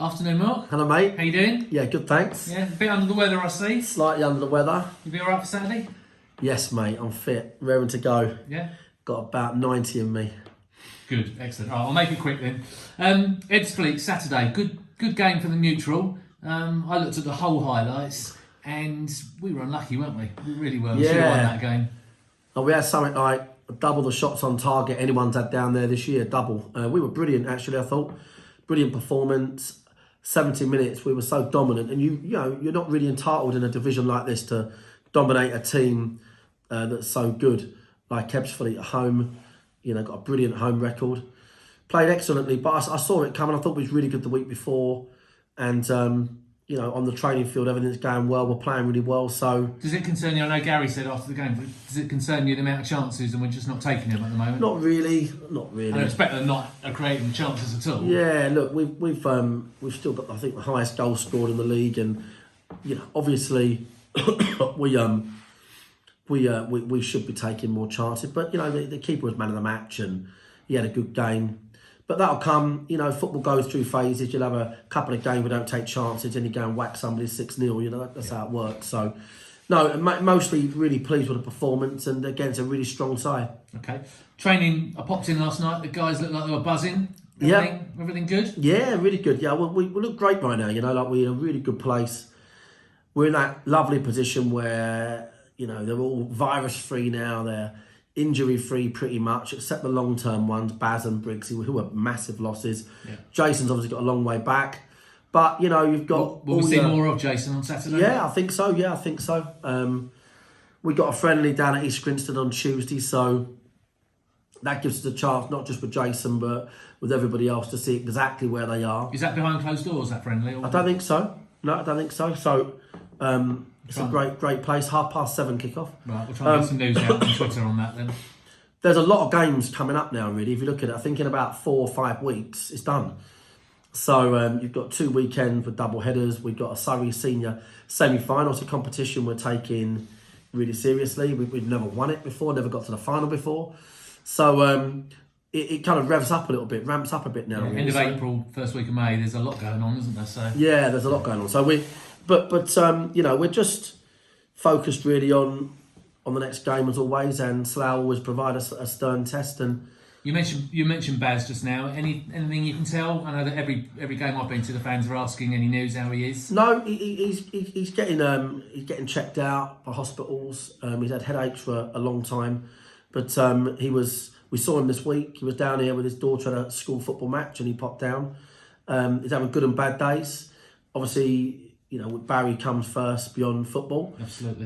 Afternoon, Marc. Hello, mate. How you doing? Yeah, good, thanks. Yeah, a bit under the weather, I see. Slightly under the weather. You be alright for Saturday? Yes, mate, I'm fit, raring to go. Yeah. Got about 90 in me. Good, excellent. All right, I'll make it quick then. Ebbsfleet, Saturday. Good game for the neutral. I looked at the whole highlights and we were unlucky, weren't we? We really were. We should have won that game. We had something like double the shots on target anyone's had down there this year, double. We were brilliant, actually, I thought. Brilliant performance. 70 minutes, we were so dominant. And you know, you're not really entitled in a division like this to dominate a team that's so good. Like Ebbsfleet at home, you know, got a brilliant home record. Played excellently, but I saw it coming. I thought it was really good the week before. And, you know, on the training field, everything's going well. We're playing really well, so... Does it concern you? I know Gary said after the game, but does it concern you the amount of chances and we're just not taking them at the moment? Not really. I expect they're not creating chances at all. Yeah, look, we've still got, I think, the highest goal scored in the league, and you know, obviously, we should be taking more chances. But you know, the keeper was man of the match, and he had a good game. But that'll come. You know, football goes through phases. You'll have a couple of games where don't take chances, and you go and whack somebody 6-0. You know, that's how it works. So, no, mostly really pleased with the performance, and again, it's a really strong side. Okay. Training, I popped in last night. The guys looked like they were buzzing. Everything good? Yeah, really good. Yeah, we look great right now. You know, like we're in a really good place. We're in that lovely position where, you know, they're all virus-free now. They're injury-free pretty much, except the long-term ones, Baz and Briggs, who are massive losses. Yeah. Jason's obviously got a long way back. But, you know, you've got... Will we see more of Jason on Saturday? Yeah, I think so. We got a friendly down at East Grinstead on Tuesday, so that gives us a chance, not just with Jason, but with everybody else, to see exactly where they are. Is that behind closed doors, that friendly? Or... I don't think so. No, I don't think so. So, it's a great place. 7:30 kickoff. Right, we'll try and get some news out on Twitter on that then. There's a lot of games coming up now, really. If you look at it, I think in about 4 or 5 weeks, it's done. So you've got 2 weekends with double headers. We've got a Surrey Senior semi-final. It's a competition we're taking really seriously. We've never won it before, never got to the final before. So it kind of revs up a little bit, ramps up a bit now. Yeah, really. End of April, first week of May, there's a lot going on, isn't there? So yeah, there's a lot going on. So you know, we're just focused really on the next game as always, and Slough always provide us a stern test. And you mentioned Baz just now. Anything you can tell? I know that every game I've been to, the fans are asking any news how he is. No, he's getting checked out by hospitals. He's had headaches for a long time, but we saw him this week. He was down here with his daughter at a school football match, and he popped down. He's having good and bad days. Obviously, you know, Barry comes first beyond football. Absolutely.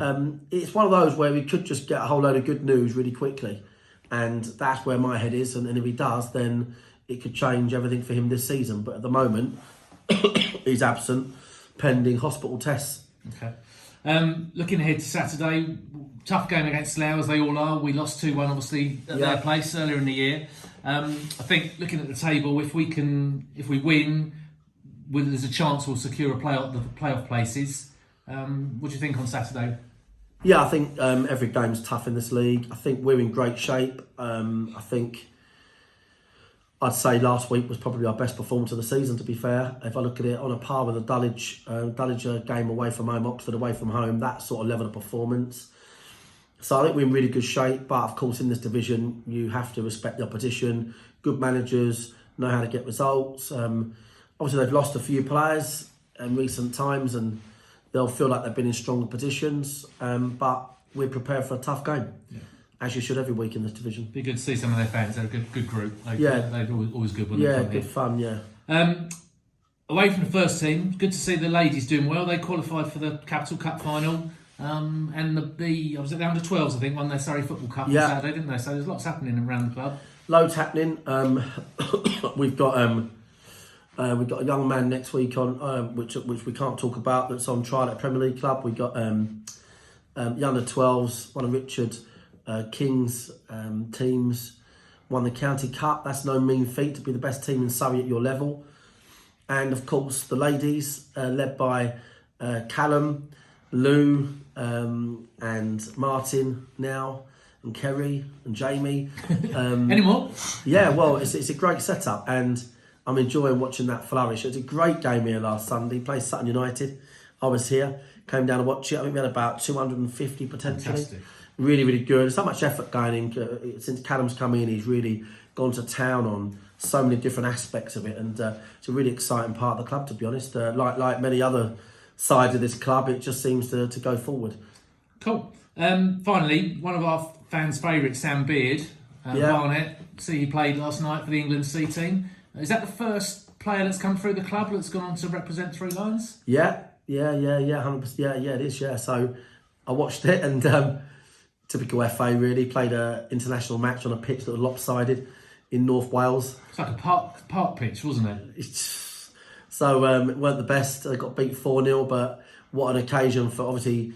It's one of those where we could just get a whole load of good news really quickly. And that's where my head is. And if he does, then it could change everything for him this season. But at the moment, he's absent, pending hospital tests. Okay. Looking ahead to Saturday, tough game against Slough, as they all are. We lost 2-1, obviously, at their place earlier in the year. I think, looking at the table, if we win, there's a chance we'll secure the playoff places. What do you think on Saturday? Yeah, I think every game's tough in this league. I think we're in great shape. I think I'd say last week was probably our best performance of the season, to be fair. If I look at it on a par with the Dulwich game away from home, Oxford away from home, that sort of level of performance. So I think we're in really good shape. But of course, in this division, you have to respect the opposition. Good managers know how to get results. Obviously, they've lost a few players in recent times, and they'll feel like they've been in stronger positions, but we're prepared for a tough game, as you should every week in this division. Be good to see some of their fans. They're a good group. They're always good when they're good fun. Yeah. Away from the first team, good to see the ladies doing well. They qualified for the Capital Cup final, and the under 12s, I think, won their Surrey Football Cup on Saturday, didn't they? So there's lots happening around the club. Loads happening. We've got a young man next week on which we can't talk about, that's on trial at Premier League club. We got the under 12s, one of Richard King's teams, won the County Cup. That's no mean feat to be the best team in Surrey at your level. And of course the ladies, led by Callum, Lou, and Martin now, and Kerry and Jamie. Any more? Yeah, well, it's a great setup, and I'm enjoying watching that flourish. It was a great game here last Sunday. Played Sutton United. I was here, came down to watch it. I think we had about 250 potentially. Fantastic. Really, really good. There's so much effort going in. Since Callum's come in, he's really gone to town on so many different aspects of it, and it's a really exciting part of the club, to be honest. Like many other sides of this club, it just seems to go forward. Cool. Finally, one of our fans' favourites, Sam Beard, Barnet. See, he played last night for the England C team. Is that the first player that's come through the club that's gone on to represent Three Lions? Yeah, 100%. Yeah, it is. Yeah, so I watched it, and typical FA really. Played an international match on a pitch that was lopsided in North Wales. It's like a park pitch, wasn't it? So it weren't the best. They got beat 4-0, but what an occasion for obviously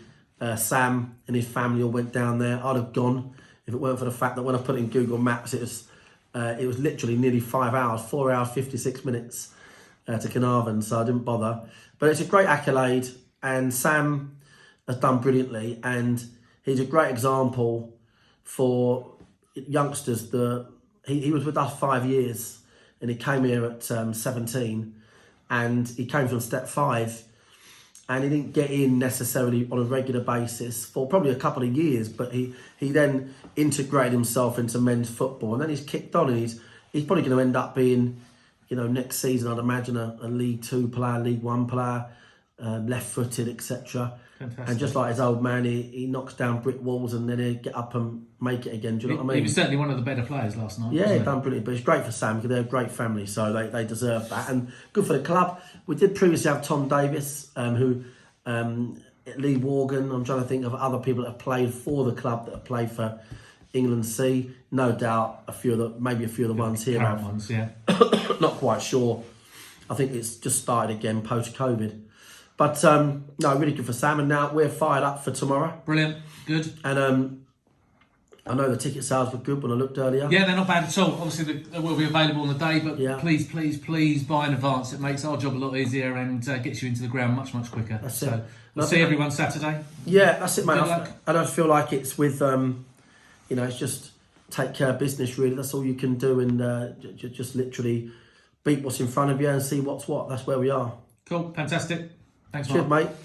Sam and his family all went down there. I'd have gone if it weren't for the fact that when I put it in Google Maps, it was literally nearly 5 hours, 4 hours 56 minutes to Carnarvon, so I didn't bother. But it's a great accolade, and Sam has done brilliantly, and he's a great example for youngsters. He was with us 5 years, and he came here at 17, and he came from step 5, and he didn't get in necessarily on a regular basis for probably a couple of years, but he then integrated himself into men's football, and then he's kicked on, and he's probably going to end up being, next season I'd imagine a League 2 player, League 1 player, left-footed, etc. And just like his old man, he knocks down brick walls and then he'll get up and make it again. Do you know what I mean? He was certainly one of the better players last night. Yeah, he done brilliant. But it's great for Sam because they're a great family, so they deserve that. And good for the club. We did previously have Tom Davis, who Lee Morgan. I'm trying to think of other people that have played for the club that have played for England C. No doubt maybe a few of the ones here. Current ones, yeah. Not quite sure. I think it's just started again post-COVID. But no, really good for Sam, and now we're fired up for tomorrow. Brilliant, good. And I know the ticket sales were good when I looked earlier. Yeah, they're not bad at all. Obviously, they will be available on the day, but yeah. please buy in advance. It makes our job a lot easier and gets you into the ground much quicker. That's it. We'll that's see it, everyone Saturday. Yeah, that's it, mate. Good luck. I don't feel like it's with, it's just take care of business, really. That's all you can do, and just literally beat what's in front of you and see what's what. That's where we are. Cool, fantastic. Thanks, Cheers, Marc. mate.